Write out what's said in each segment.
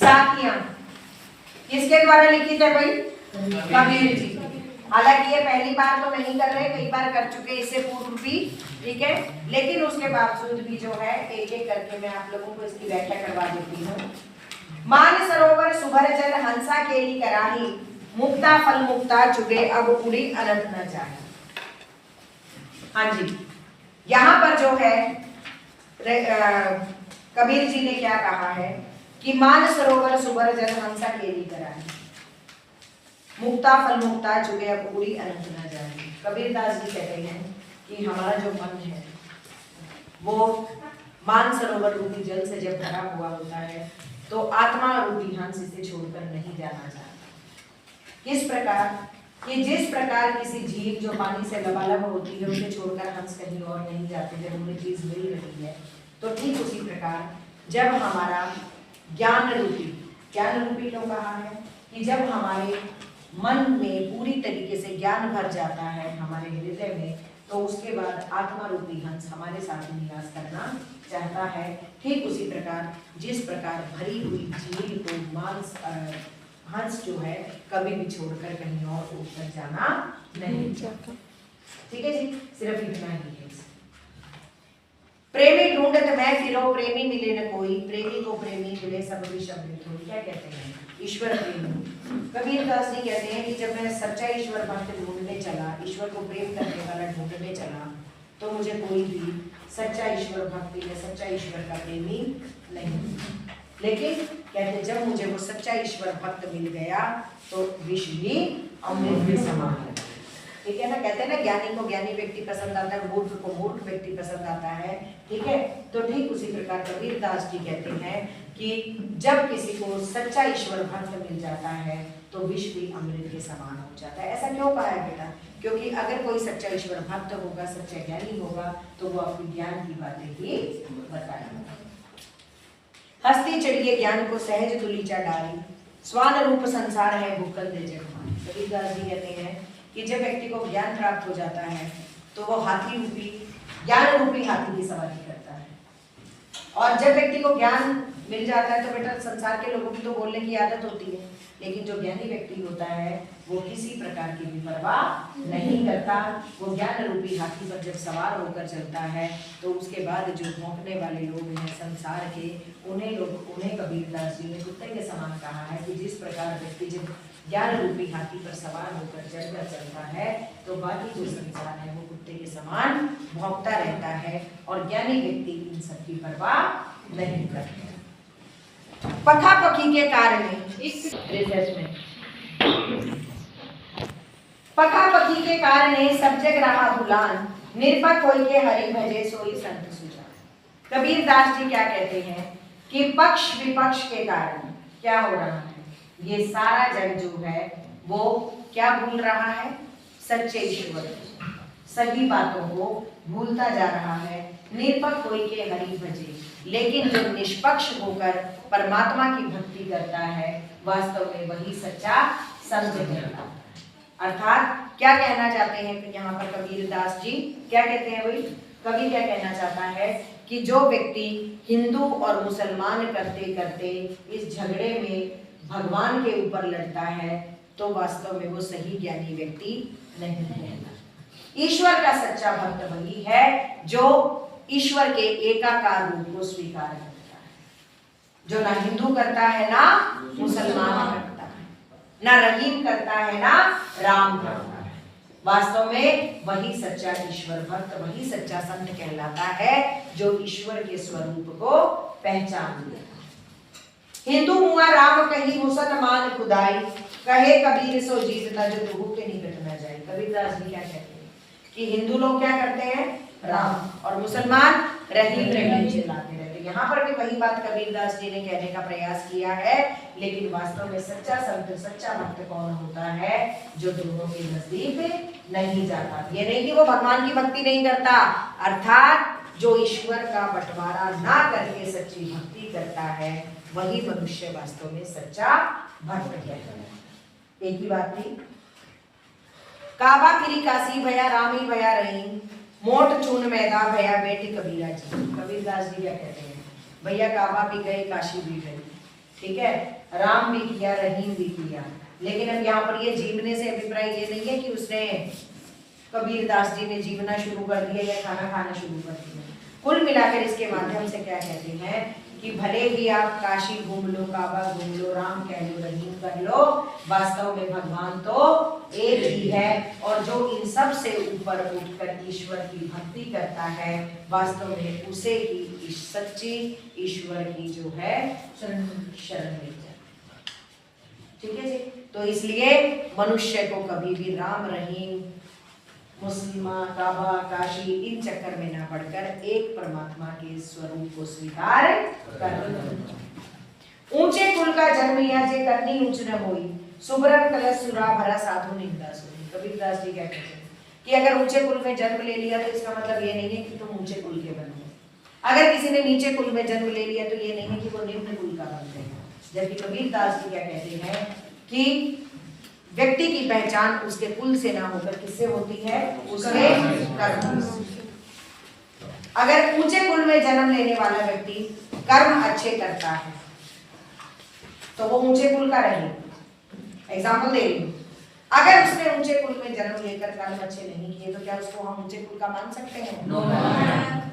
साखियां किसके द्वारा लिखित है भाई? कबीर जी। हालांकि ये पहली बार तो नहीं कर रहे, कई बार कर चुके इससे पूर्व भी, ठीक है, लेकिन उसके बावजूद भी जो है एक एक करके मैं आप लोगों को इसकी व्याख्या करवा देती हूँ। मान सरोवर सुभर जल हंसा केली कराही, मुक्ता फल मुक्ता चुगे अब उड़ी अनंत न जाए। हाँ जी, यहाँ पर जो है कबीर जी ने क्या कहा है कि मान सरोवर सुभर जल हंसा केली कराही, मुक्ता फल मुक्ता चुगे अब उड़ी अनंत न जाए। कबीर दास जी कहते हैं कि हमारा जो मन है वो मान सरोवर रूपी जल से जब भरा हुआ होता है तो आत्मा रूपी हंस इसे छोड़कर नहीं जाना चाहता। किस प्रकार कि जिस प्रकार किसी झील जो पानी से लबालब होती है उसे छोड़कर हंस कहीं और नहीं जाते जब उन्हें चीज मिल रही है, तो ठीक उसी प्रकार जब हमारा ज्ञान रूपी क्यों कहा है कि जब हमारे मन में पूरी तरीके से ज्ञान भर जाता है हमारे हृदय में, तो उसके बाद आत्मा रूपी हंस हमारे साथ निवास करना चाहता है। ठीक उसी प्रकार जिस प्रकार भरी हुई झील को हंस जो है कभी भी छोड़कर कहीं और उड़कर जाना नहीं चाहता। ठीक है जी, सिर्फ इतना ही है। प्रेमी ढूंढत मैं फिरो प्रेमी मिले न कोई, प्रेमी को प्रेमी मिले सब विषम थोड़ी। क्या कहते हैं? ईश्वर प्रेमी। कबीर दास जी कहते हैं कि जब मैं सच्चा ईश्वर भक्त ढूंढने चला, ईश्वर को प्रेम करने वाला ढूंढने चला, तो मुझे कोई भी सच्चा ईश्वर भक्ति या सच्चा ईश्वर का प्रेमी नहीं। लेकिन कहते जब मुझे वो सच्चा ईश्वर भक्त मिल गया तो विष भी अमृत के समान है। ठीक है ना, कहते हैं ना ज्ञानी को ज्ञानी व्यक्ति पसंद आता है, मूर्ख को मूर्ख व्यक्ति पसंद आता है। ठीक है, तो ठीक उसी प्रकार कबीर दास जी कहते हैं कि जब किसी को सच्चा ईश्वर भक्त मिल जाता है तो विष भी अमृत के समान हो जाता है। ऐसा क्यों कहा है बेटा? क्योंकि अगर कोई सच्चा ईश्वर भक्त होगा, सच्चा ज्ञानी होगा, तो वो अपनी ज्ञान की बातें ही बताएगा। हस्ती चढ़िए ज्ञान को सहज तुलीचा डाली, स्वान रूप संसार है भूखल दे जगमाई। कबीर दास जी कहते हैं कि जब व्यक्ति को ज्ञान प्राप्त हो जाता है तो वो हाथी रूपी ज्ञान रूपी हाथी की सवारी करता है। और जब व्यक्ति को ज्ञान मिल जाता है तो बेटा संसार के लोगों की तो बोलने की आदत होती है, लेकिन जो ज्ञानी व्यक्ति होता है वो किसी प्रकार की भी परवाह नहीं करता। वो ज्ञान रूपी हाथी पर जब सवार होकर चलता है तो उसके बाद जो भौंकने वाले लोग हैं संसार के, उन्हें कबीर दास जी ने कुत्ते के समान कहा है कि जिस प्रकार व्यक्ति जब ज्ञान रूपी हाथी पर सवार होकर चढ़कर चलता है तो बाकी जो संसार है वो कुत्ते के समान भौंकता रहता है और ज्ञानी व्यक्ति इन सब की परवाह नहीं करता। पखा पखी के कारण पखा पखी के कारण सब जग रहा भुलान, निरपक होई के हरि भजे सोई संत सुजान। कबीर दास जी क्या कहते हैं कि पक्ष विपक्ष के कारण क्या हो रहा है, ये सारा जग जो है वो क्या भूल रहा है? सच्चे ईश्वर, सभी बातों को भूलता जा रहा है। निरपक होई के हरि भजे, लेकिन जो निष्पक्ष होकर परमात्मा की भक्ति करता है वास्तव में वही सच्चा संत कहलाता है। अर्थात क्या कहना चाहते हैं कि यहाँ पर कबीर दास जी क्या कहते हैं भाई? कवि क्या कहना चाहता है कि जो व्यक्ति हिंदू और मुसलमान करते करते इस झगड़े में भगवान के ऊपर लड़ता है तो वास्तव में वो सही ज्ञानी व्यक्ति नहीं है। ईश्वर का सच्चा भक्त वही है जो ईश्वर के एकाकार रूप को स्वीकार करता है, जो ना हिंदू करता है ना मुसलमान करता है, ना रहीम करता है ना राम करता है। वास्तव में वही सच्चा ईश्वर भक्त, वही सच्चा संत कहलाता है जो ईश्वर के स्वरूप को पहचान ले। हिंदू हुआ राम कही मुसलमान खुदाई, कहे कबीर सो जीतना जो दुहू के निकट न जाए। कबीर दास जी क्या कहते हैं कि हिंदू लोग क्या करते हैं? राम, और मुसलमान रहीम चिल्लाते रहते। यहाँ पर भी वही बात कबीर दास जी ने कहने का प्रयास किया है, लेकिन वास्तव में सच्चा संत सच्चा भक्त कौन होता है? जो दोनों के नजदीक नहीं जाता। ये नहीं कि वो भगवान की भक्ति नहीं करता, अर्थात जो ईश्वर का बंटवारा ना करके सच्ची भक्ति करता है वही मनुष्य वास्तव में सच्चा भक्त कहलाता है। एक ही बात थी। काबा फिरी काशी भया रामी भया रही, मोट चून मैदा भया बेटी कबीरा जी। कबीर दास जी क्या कहते हैं? भैया काबा भी गए, काशी भी गई, ठीक है, राम भी किया, रहीम भी किया। लेकिन अब यहाँ पर ये जीवने से अभिप्राय ये नहीं है कि उसने कबीरदास जी ने जीवना शुरू कर दिया या खाना खाना शुरू कर दिया। कुल मिलाकर इसके माध्यम से क्या कहते हैं कि भले ही आप काशी घूम लो, काबा घूम लो, राम कह लो, रहीम कर लो, वास्तव में भगवान तो एक ही है। और जो इन सब से ऊपर उठकर ईश्वर की भक्ति करता है, वास्तव में उसे ही सच्ची ईश्वर की जो है शरण मिल जाए। ठीक है जी। तो इसलिए मनुष्य को कभी भी राम, रहीम, मुस्लिमा, काबा, काशी इन चक्कर में ना पड़कर एक परमात्मा के स्वरूप को स्वीकार कर। ऊंचे कुल का जन्म या जे करनी ऊंच न होई, सुबरन कलश सुरा भरा साधु निंदा सुनी। कबीरदास जी कहते हैं कि अगर ऊंचे कुल में जन्म ले लिया तो इसका मतलब ये नहीं है कि तुम ऊंचे कुल के बनो। अगर किसी ने नीचे कुल में जन्म ले लिया तो ये नहीं है कि वो निम्न कुल का बन गया। जबकि कबीरदास जी क्या कहते हैं कि व्यक्ति की पहचान उसके कुल से ना होकर किससे होती है? उसके कर्म से। अगर ऊंचे कुल में जन्म लेने वाला व्यक्ति कर्म अच्छे करता है तो वो ऊंचे कुल का रहेगा। एग्जाम्पल दे रही हूं, अगर उसने ऊंचे कुल में जन्म लेकर कर्म अच्छे नहीं किए तो क्या उसको हम ऊंचे कुल का मान सकते हैं? नो।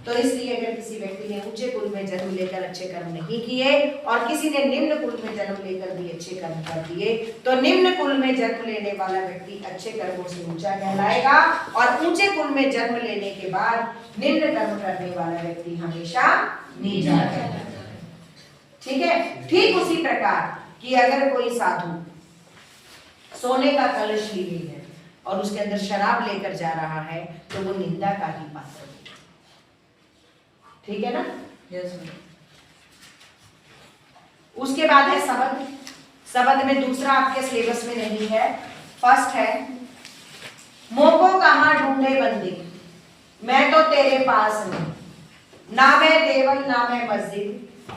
तो इसलिए अगर किसी व्यक्ति ने ऊंचे कुल में जन्म लेकर अच्छे कर्म नहीं किए और किसी ने निम्न कुल में जन्म लेकर भी अच्छे कर्म कर दिए तो निम्न कुल में जन्म लेने वाला व्यक्ति अच्छे कर्मों से ऊंचा कहलाएगा और ऊंचे कुल में जन्म लेने के बाद निम्न कर्म करने वाला व्यक्ति हमेशा नीचा कहलाएगा। ठीक है। ठीक उसी प्रकार कि अगर कोई साधु सोने का कलश लिए है और उसके अंदर शराब लेकर जा रहा है तो वो निंदा का ही पात्र। ठीक है ना? यस। उसके बाद है शब्द। शब्द में दूसरा आपके सिलेबस में नहीं है। फर्स्ट है मोको कहां ढूंढे बंदी, मैं तो तेरे पास हूं, ना मैं देवल ना मैं मस्जिद,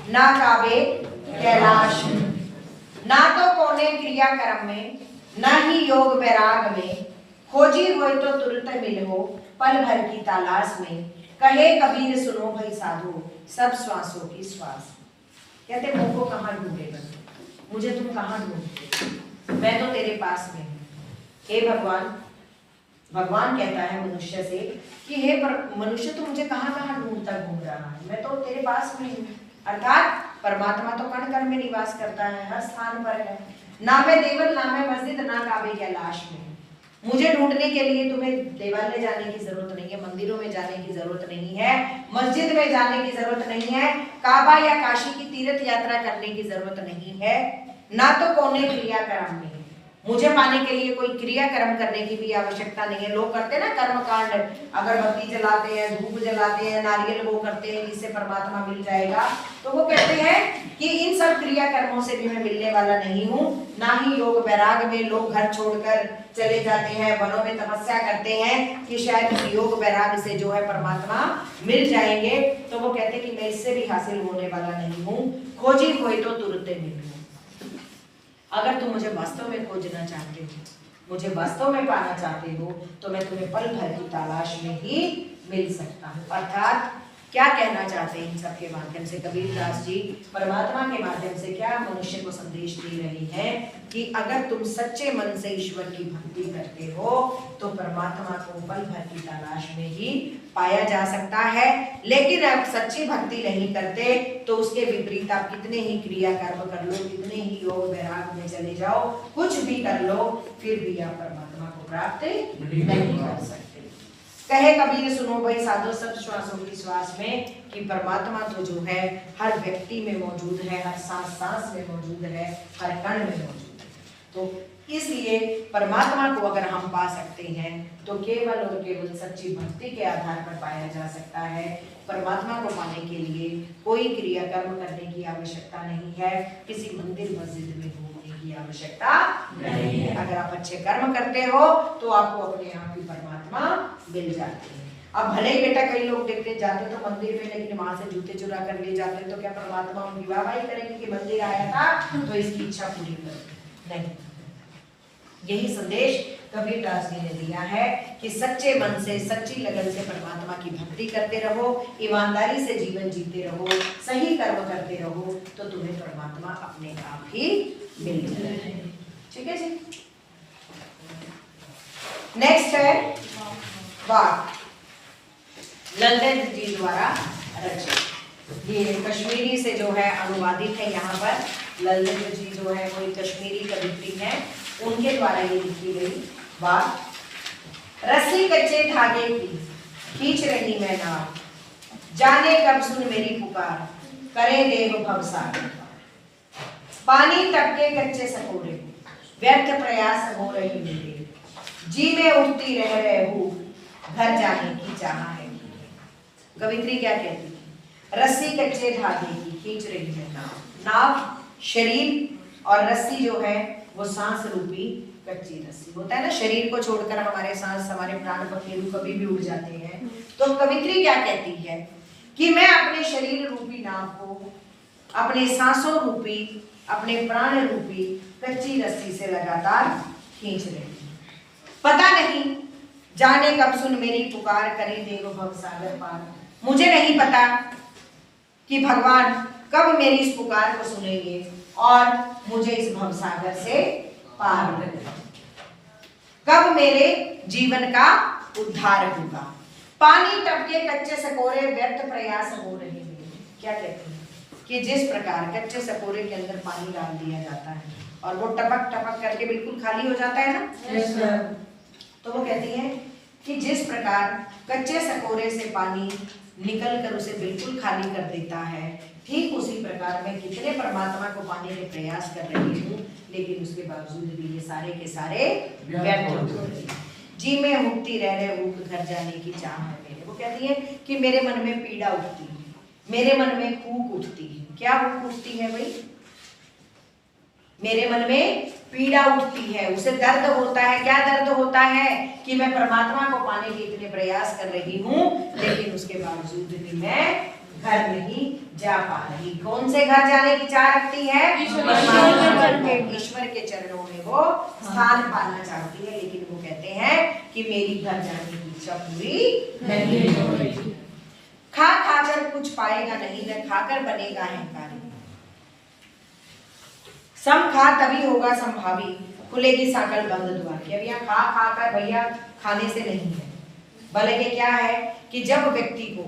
ना काबे कैलाश में, ना तो कोने क्रिया कर्म में, ना ही योग वैराग में, खोजी हो तो तुरंत मिलो पल भर की तलाश में, कहे कबीर सुनो भाई साधु सब श्वासों की श्वास। कहते मुझको कहां ढूंढे बंदे, मुझे तुम कहां ढूंढते, मैं तो तेरे पास में हूं। हे भगवान, भगवान कहता है मनुष्य से कि हे मनुष्य तू मुझे कहां कहां ढूंढता घूम रहा है, मैं तो तेरे पास में हूं। अर्थात परमात्मा तो कण कण में निवास करता है, हर स्थान पर है। ना मैं देवल ना मैं मस्जिद ना काबे कैलाश में। मुझे ढूंढने के लिए तुम्हें देवालय जाने की जरूरत नहीं है, मंदिरों में जाने की जरूरत नहीं है, मस्जिद में जाने की जरूरत नहीं है, काबा या काशी की तीर्थ यात्रा करने की जरूरत नहीं है, ना तो कोने क्रिया कर्म में। मुझे पाने के लिए कोई क्रिया कर्म करने की भी आवश्यकता नहीं है। लोग करते हैं ना कर्म कांड, अगरबत्ती जलाते हैं, धूप जलाते हैं, नारियल वो करते हैं जिससे परमात्मा मिल जाएगा। तो वो कहते हैं कि इन सब क्रिया कर्मों से भी मैं मिलने वाला नहीं हूँ, ना ही योग वैराग में लोग घर छोड़कर चले जाते हैं, वनों में तपस्या करते हैं कि शायद योग वैराग से जो है परमात्मा मिल जाएंगे। तो वो कहते हैं कि मैं इससे भी हासिल होने वाला नहीं हूँ, खोजी कोई तो तुरंत मिलूं। अगर तुम मुझे वास्तव में खोजना चाहते हो, मुझे वास्तव में पाना चाहते हो, तो मैं तुम्हें पल भर की तलाश में ही मिल सकता हूँ। अर्थात क्या कहना चाहते हैं इन सब के माध्यम से कबीरदास जी, परमात्मा के माध्यम से क्या मनुष्य को संदेश दे रही है कि अगर तुम सच्चे मन से ईश्वर की भक्ति करते हो तो परमात्मा को पल भर की तलाश में ही पाया जा सकता है। लेकिन आप सच्ची भक्ति नहीं करते तो उसके विपरीत आप कितने ही क्रिया कर्म कर लो, कितने ही योग वैराग में चले जाओ, कुछ भी कर लो, फिर भी आप परमात्मा को प्राप्त नहीं कर सकते। कहे कबीर सुनो भाई साधो सब श्वासों की श्वास में, कि परमात्मा तो जो है हर व्यक्ति में मौजूद है, हर सांस सांस में मौजूद है, हर कण में मौजूद है। तो इसलिए परमात्मा को अगर हम पा सकते हैं तो केवल और केवल सच्ची भक्ति के आधार पर पाया जा सकता है। परमात्मा को पाने के लिए कोई क्रिया कर्म करने की आवश्यकता नहीं है, किसी मंदिर मस्जिद में घूमने की आवश्यकता नहीं है। अगर आप अच्छे कर्म करते हो तो आपको अपने आप ही परमात्मा मिल जाते हैं। अब भले ही बेटा कई लोग देखते जाते तो मंदिर में, लेकिन वहां से जूते चुरा कर ले जाते, तो क्या परमात्मा उनकी वाहवाही करेंगे कि मंदिर आया था तो इसकी इच्छा पूरी कर? नहीं। यही संदेश कबीरदास जी ने दिया है कि सच्चे मन से, सच्ची लगन से परमात्मा की भक्ति करते रहो, ईमानदारी से जीवन जीते रहो, सही कर्म करते रहो, तो तुम्हें परमात्मा अपने आप ही मिल जाए। ठीक है जी। नेक्स्ट है वाक, ललित जी द्वारा रचित। ये कश्मीरी से जो है अनुवादित है। यहाँ पर ललित जी जो है वो कश्मीरी कवित्री है, उनके द्वारा ये लिखी गई वाक। रस्सी कच्चे धागे की खींच रही मैं नाव, जाने कब सुन मेरी पुकार, करे देव भवसागर। पानी टपके कच्चे सकोरे, व्यर्थ प्रयास हो रही मेरे, जी में उठती रह रहे हूँ, घर जाने की चाह है। कवित्री क्या कहती है? रस्सी कच्चे धागे की खींच रही है नाव। नाव शरीर और रस्सी जो है वो सांस रूपी कच्ची रस्सी होता है ना। शरीर को छोड़कर हमारे सांस, हमारे प्राण पखेरु कभी भी उड़ जाते हैं। तो कवित्री क्या कहती है कि मैं अपने शरीर रूपी नाव को अपने सांसों रूपी, अपने प्राण रूपी कच्ची रस्सी से लगातार खींच रही हूँ। पता नहीं जाने कब सुन मेरी पुकार, करे देव भवसागर पार। मुझे नहीं पता कि भगवान कब मेरी इस पुकार को सुनेंगे और मुझे इस भवसागर से पार करेंगे, कब मेरे जीवन का उद्धार होगा। पानी टपके कच्चे सकोरे, व्यर्थ प्रयास हो रहे हैं। क्या कहते हैं कि जिस प्रकार कच्चे सकोरे के अंदर पानी डाल दिया जाता है और वो टपक टपक करके बिल्कुल खाली हो जाता है ना। yes, तो वो कहती है कि जिस प्रकार कच्चे सकोरे से पानी निकल कर उसे बिल्कुल खाली कर देता है, ठीक उसी प्रकार मैं कितने परमात्मा को पाने के प्रयास कर रही हूँ, लेकिन उसके बावजूद भी ये सारे के सारे व्यर्थ हो रहे हैं। जी में उठती रह रहे हूँ, घर जाने की चाह है मेरे। वो कहती है कि मेरे मन में पीड़ा उठती है, मेरे मन में हूक उठती है। क्या हूक उठती है भाई? मेरे मन में पीड़ा उठती है, उसे दर्द होता है। क्या दर्द होता है? कि मैं परमात्मा को पाने के इतने प्रयास कर रही हूँ, लेकिन उसके बावजूद भी मैं घर नहीं जा पा रही। कौन से घर जाने की चाह रखती है? ईश्वर के चरणों में वो स्थान पाना चाहती है, लेकिन वो कहते हैं कि मेरी घर जाने की इच्छा पूरी नहीं हो रही। खा खाकर कुछ पाएगा नहीं, न खाकर बनेगा अहंकारी। सम खा तभी होगा संभावी, खुलेगी साकल बंद द्वार की। अब यहाँ खा खाकर भैया खाने से नहीं है, बल्कि क्या है कि जब व्यक्ति को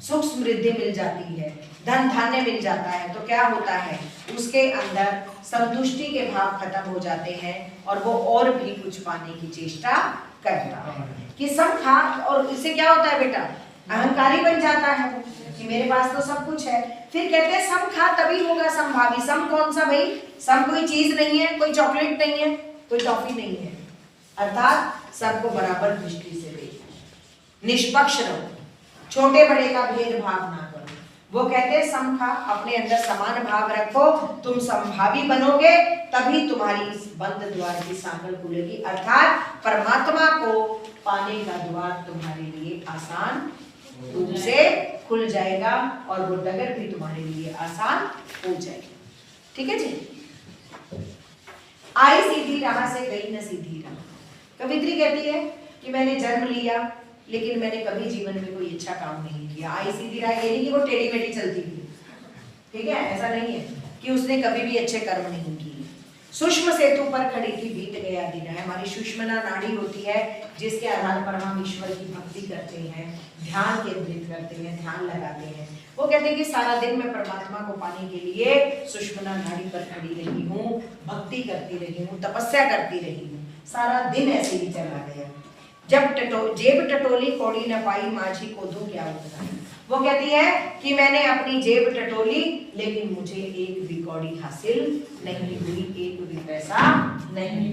सुख समृद्धि मिल जाती है, धन धान्य मिल जाता है, तो क्या होता है? उसके अंदर संतुष्टि के भाव खत्म हो जाते हैं और वो और भी कुछ पाने की चेष्टा करता है। कि सब खा, और इससे क्या होता है बेटा? अहंकारी बन जाता है कि मेरे पास तो सब कुछ है। फिर कहते हैं सम खा तभी होगा संभावी। सम कौन सा भाई? सम कोई चीज नहीं है, कोई चॉकलेट नहीं है, कोई टॉफी नहीं है। अर्थात सबको बराबर दृष्टि से देखो, निष्पक्ष रहो, छोटे बड़े का भेदभाव ना करो। वो कहते हैं सम खा, अपने अंदर समान भाव रखो, तुम संभावी बनोगे, तभी तुम्हारी इस बंद द्वार की सांकल खुलेगी। अर्थात परमात्मा को पाने का द्वार तुम्हारे लिए आसान रूप से खुल जाएगा और वो डगर भी तुम्हारे लिए आसान हो जाएगी। ठीक है जी। आई सीधी राह से गई न सीधी राह। कवित्री कहती है कि मैंने जन्म लिया, लेकिन मैंने कभी जीवन में कोई अच्छा काम नहीं किया। आई सीधी राह ये नहीं कि वो टेढ़ी मेढ़ी चलती थी, ठीक है, ऐसा नहीं है कि उसने कभी भी अच्छे कर्म नहीं किए। सूक्ष्म सेतु पर खड़ी थी, बीत गया दिन है। हमारी सुषुम्ना नाड़ी होती है, जिसके आधार पर हम ईश्वर की भक्ति करते हैं, ध्यान केंद्रित करते हैं, ध्यान लगाते हैं। वो कहते हैं कि सारा दिन मैं परमात्मा को पाने के लिए सुषुम्ना नाड़ी पर खड़ी रही हूँ, भक्ति करती रही हूँ, तपस्या करती रही हूँ। सारा दिन ऐसे ही चला गया। जब जेब टटोली कौड़ी न पाई, माझी को दूं क्या उतना। वो कहती है कि मैंने अपनी जेब टटोली, लेकिन मुझे एक भी कौड़ी हासिल नहीं हुई, एक भी पैसा नहीं।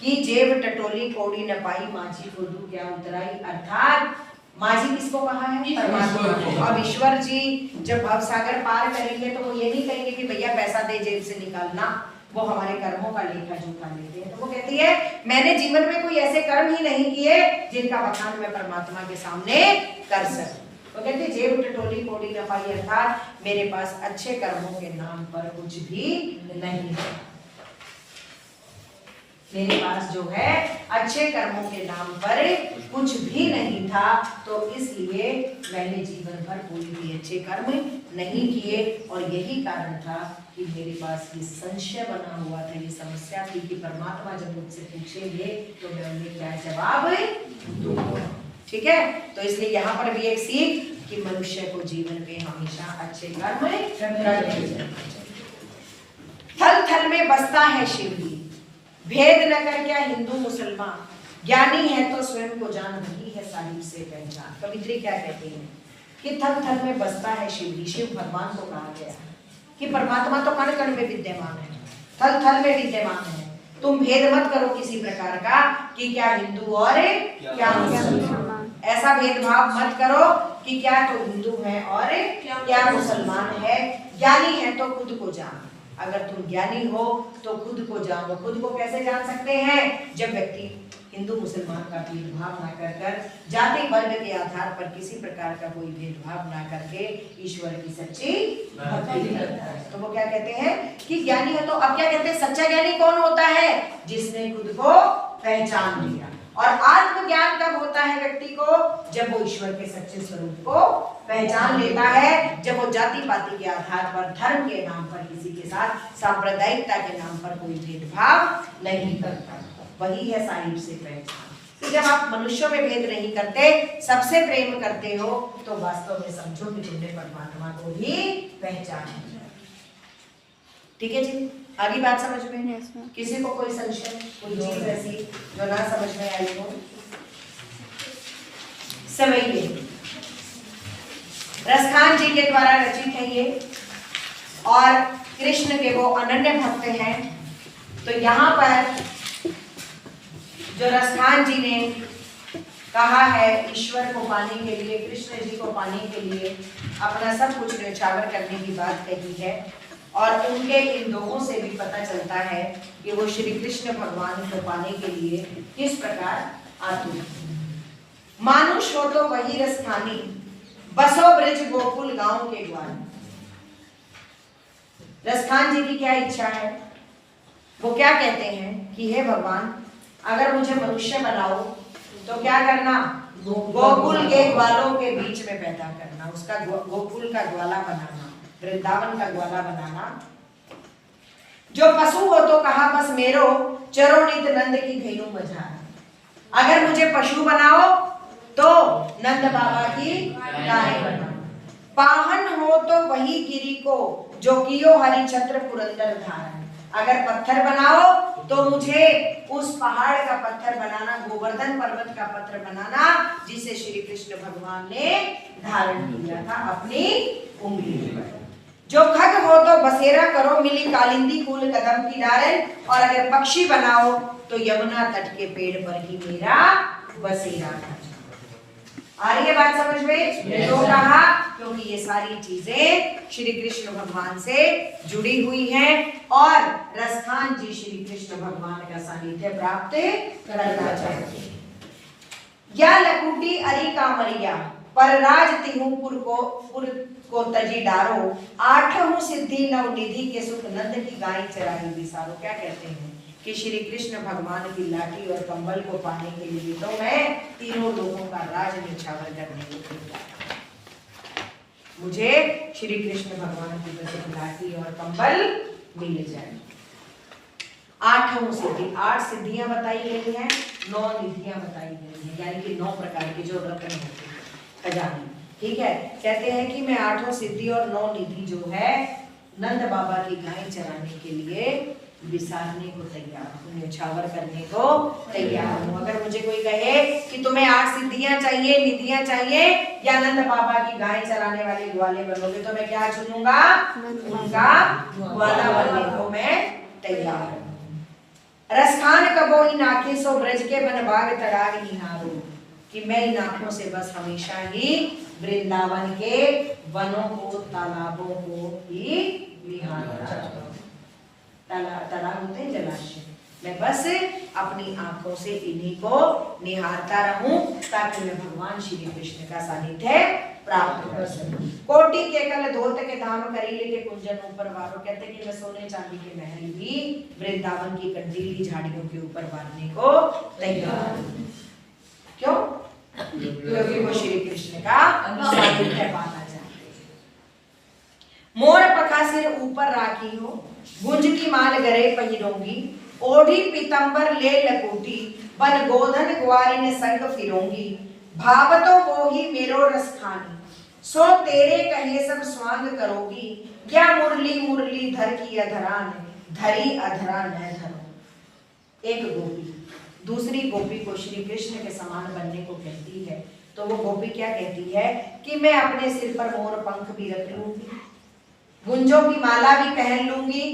कि जेब टटोली कौड़ी न पाई, माझी को दूं क्या उतराई। अर्थात माझी किसको कहा है? परमात्मा को। अब ईश्वर जी जब भवसागर पार करेंगे तो वो ये नहीं कहेंगे कि भैया पैसा दे जेब से निकालना, वो हमारे कर्मों का लेखा जोखा लेते हैं। तो वो कहती है मैंने जीवन में कोई ऐसे कर्म ही नहीं किए जिनका बखान मैं परमात्मा के सामने कर सकूं। वो कहते हैं जेब टटोली कौड़ी न पाई, अर्थात मेरे पास अच्छे कर्मों के नाम पर कुछ भी नहीं है। मेरे पास जो है अच्छे कर्मों के नाम पर कुछ भी नहीं था, तो इसलिए मैंने जीवन भर कोई भी अच्छे कर्म नहीं किए। और यही कारण था कि मेरे पास ये संशय बना हुआ था, ये समस्या थी कि परमात्मा जब मुझसे पूछेंगे तो मैं उन्हें क्या जवाब दूंगा। ठीक है, तो इसलिए यहाँ पर भी एक सीख कि मनुष्य को जीवन में हमेशा अच्छे कर्म करने चाहिए। थल थल में बसता है शिवजी, भेद न कर क्या हिंदू मुसलमान, ज्ञानी है तो स्वयं को जान, वही है साहिब से पहचान। कवित्री क्या कहती हैं कि थल थल में बसता है शिवजी, शिव भगवान को कहा गया है कि परमात्मा तो कण कण में विद्यमान है, थल थल में विद्यमान है। तुम भेद मत करो किसी प्रकार का कि क्या हिंदू और क्या मुसलमान, ऐसा भेदभाव मत करो कि क्या तो हिंदू है और क्या मुसलमान है। ज्ञानी है तो खुद को जान, अगर तुम ज्ञानी हो तो खुद को जानो। खुद को कैसे जान सकते हैं? जब व्यक्ति हिंदू मुसलमान का भेदभाव ना कर कर, जाति वर्ग के आधार पर किसी प्रकार का कोई भेदभाव ना करके ईश्वर की सच्ची भक्ति करता है, तो वो क्या कहते हैं कि ज्ञानी है। तो अब क्या कहते हैं, सच्चा ज्ञानी कौन होता है? जिसने खुद को पहचान लिया। और आत्मज्ञान कब होता है व्यक्ति को? जब वो ईश्वर के सच्चे स्वरूप को पहचान लेता है, जब वो जाति पाति के आधार पर, धर्म के नाम पर किसी के साथ, सांप्रदायिकता के नाम पर कोई भेदभाव नहीं करता, वही है साहिब से पहचान। तो जब आप मनुष्यों में भेद नहीं करते, सबसे प्रेम करते हो, तो वास्तव में समझो कि तुमने परमात्मा को भी पहचान। ठीक है जी, आगे बात समझ में? किसी को कोई संशय, कोई चीज ऐसी जो ना समझ में आई हो? सवैये रसखान जी के द्वारा रचित है ये, और कृष्ण के वो अनन्य भक्त हैं। तो यहाँ पर जो रसखान जी ने कहा है ईश्वर को पाने के लिए, कृष्ण जी को पाने के लिए अपना सब कुछ न्यौछावर करने की बात कही है, और उनके इन दोहों से भी पता चलता है कि वो श्री कृष्ण भगवान को पाने के लिए किस प्रकार आतुर। मानुष हो तो वही रसखानी, बसो ब्रज गोकुल गांव के द्वार। रसखान जी की क्या इच्छा है? वो क्या कहते हैं कि हे भगवान, अगर मुझे मनुष्य बनाओ तो क्या करना? गोकुल के ग्वालों के बीच में पैदा करना, उसका गोकुल का ग्वाला बनाना, वृंदावन का ग्वाला बनाना। जो पशु हो तो कहा बस मेरो, चरो नित नंद की धेनु मझार। अगर मुझे पशु बनाओ तो नंद बाबा की गाय बनाओ। पाहन हो तो वही गिरी को, जो कियो हरिचंद्र पुरंदर धारण। अगर पत्थर बनाओ तो मुझे उस पहाड़ का पत्थर बनाना, गोवर्धन पर्वत का पत्थर बनाना, जिसे श्री कृष्ण भगवान ने धारण किया था अपनी उंगली पर। जो खग हो तो बसेरा करो, मिली कालिंदी फूल कदम की डालन। और अगर पक्षी बनाओ तो यमुना तट के पेड़ पर ही मेरा बसेरा था। आ रही है बात समझ में? तो कहा क्योंकि ये सारी चीजें श्री कृष्ण भगवान से जुड़ी हुई हैं, और रसखान जी श्री कृष्ण भगवान का सानिध्य प्राप्त करना चाहते। या लकुटी अरी कामरिया, पर राज तिहुपुर को तजी डारो। आठों सिद्धि नव निधि के सुख, नंद की गाय चराई विसारो। क्या कहते हैं कि श्री कृष्ण भगवान की लाठी और कंबल को पाने के लिए तो मैं तीनों लोगों का राज न्यौछावर करने को तैयार। मुझे श्री कृष्ण भगवान की लाठी और कंबल मिल जाए। आठों सिद्धि, 8 सिद्धियां बताई गई हैं, 9 निधियां बताई गई हैं, यानी कि 9 प्रकार के जो रत्न होते हैं, खजाने। ठीक है, कहते हैं कि मैं 8 सिद्धि और 9 निधि जो है नंद बाबा की गाय चराने के लिए विसारने को तैयार हूँ, न्यौछावर करने को तैयार हूँ। अगर मुझे कोई कहे कि तुम्हें 8 सिद्धियां चाहिए, निधियां चाहिए, या नंद बाबा की गाय चराने वाले ग्वाले बनोगे, तो मैं क्या चुनूंगा? उनका ग्वाला बनने को मैं तैयार हूँ। रसखान कबो इन आंखें सो ब्रज के बन बाग तड़ाग निहारो, कि मैं इन आंखों से बस हमेशा ही वृंदावन के वनों को, तालाबों को ही निहारता हूं। तालाब होते हैं जलाशय, मैं बस अपनी आंखों से इन्हीं को निहारता रहूं, ताकि मैं भगवान श्री कृष्ण का सानिध्य प्राप्त कर सके। कोटि के कल धोत के धाम करीले के कुंजन ऊपर वारो, कहते कि मैं सोने चांदी के महल भी वृंदावन की कंदीली झाड़ियों के ऊपर बांधने को तैयार हूं। क्यों? क्योंकि वो श्री कृष्ण का सानिध्य पाना चाहते हैं। मोर पखा सिर ऊपर राखी हो, गुंज की माल गरे पहिरोंगी, ओढ़ी पीतंबर ले लकोटी, बन गोधन ग्वारी ने संग फिरोंगी, भावतो वो ही मेरो रस खानी, सो तेरे कहे सब स्वांग करोगी, क्या मुरली मुरली धर की अधरान, धरी अधरा न धरो। एक गोपी दूसरी गोपी को श्री कृष्ण के समान बनने को कहती है, तो वो गोपी क्या कहती है कि मैं अपने सिर पर मोर पंख भी रख लूंगी, गुंजों की माला भी पहन लूंगी,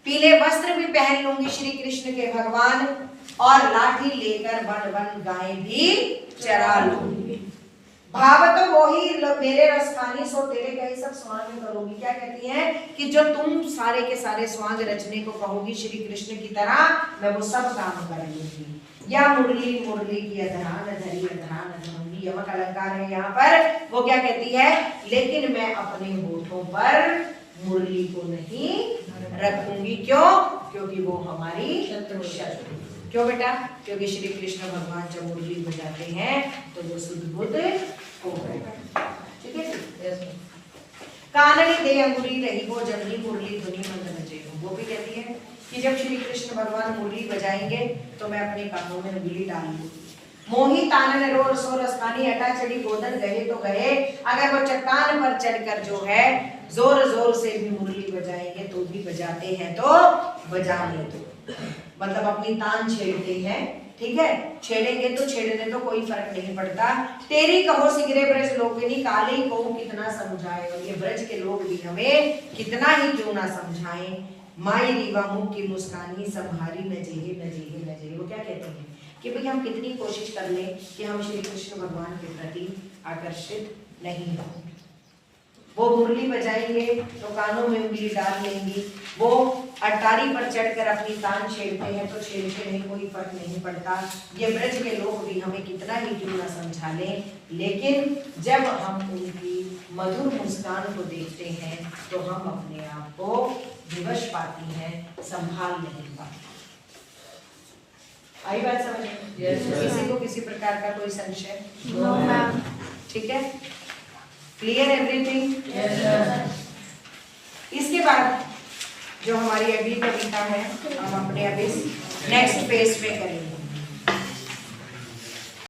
पीले वस्त्र भी पहन लूंगी श्री कृष्ण के भगवान, और लाठी लेकर वन वन गाय भी चरा लूंगी। भाव तो वो ही मेरे रस खानी, सो तेरे कहे सब स्वांग करोगी। क्या कहती है कि जो तुम सारे के सारे स्वांग रचने को कहोगी श्री कृष्ण की तरह, मैं वो सब काम कर लूंगी। या मुरली मुरली की अधरान धरी अधरान धरूंगी, यमक अलंकार है यहाँ पर। वो क्या कहती है, लेकिन मैं अपने होठों पर मुरली को नहीं रखूंगी। क्यों? क्योंकि वो हमारी शत्रु। क्यों बेटा? क्योंकि श्री कृष्ण भगवान जब मुरली बजाते हैं तो वो शुद्ध बुद्ध हो गए। ठीक है। काननी दे अंगुरी रही वो जमनी मुरली धुनी मंद नचे। वो भी कहती है कि जब श्री कृष्ण भगवान मुरली बजाएंगे तो मैं अपने कानों में अंगुली डाल लूंगी। मोही तानन रोर सो रस्तानी हटा चढ़ी गोदन गए तो गए, अगर वो चट्टान पर चढ़कर जो है जोर जोर से भी मुरली बजाएंगे तो भी बजाते हैं, तो बजाने दो। मतलब अपनी तान छेड़ते हैं, ठीक है, छेड़ेंगे तो छेड़ने तो कोई फर्क नहीं पड़ता। तेरी कहो सिगरे ब्रज लोगिनी काले को कितना समझाए, और ये ब्रज के लोग भी हमें कितना ही क्यों ना समझाएं। माई रीवा मुख की मुस्कानी संहारी न जेहे न जेहे न जेहे। वो क्या कहते हैं कि भाई हम कितनी कोशिश कर लें कि हम श्री कृष्ण भगवान के प्रति आकर्षित नहीं हों। वो मुरली बजाएंगे तो कानों में उंगली डाल लेंगी, वो अटारी पर चढ़कर अपनी तान छेड़ते हैं तो छेड़ते नहीं, कोई फर्क नहीं पड़ता। ये ब्रज के लोग भी हमें कितना ही क्यों ना समझा लें, लेकिन जब हम उनकी मधुर मुस्कान को देखते हैं तो हम अपने आप को विवश पाती हैं, संभाल नहीं पाते। आई बात समझ में? किसी को किसी प्रकार का कोई संशय? No ma'am. ठीक है, क्लियर एवरीथिंग? इसके बाद जो हमारी अगली कविता है हम अपने अभी नेक्स्ट पेज पे करेंगे।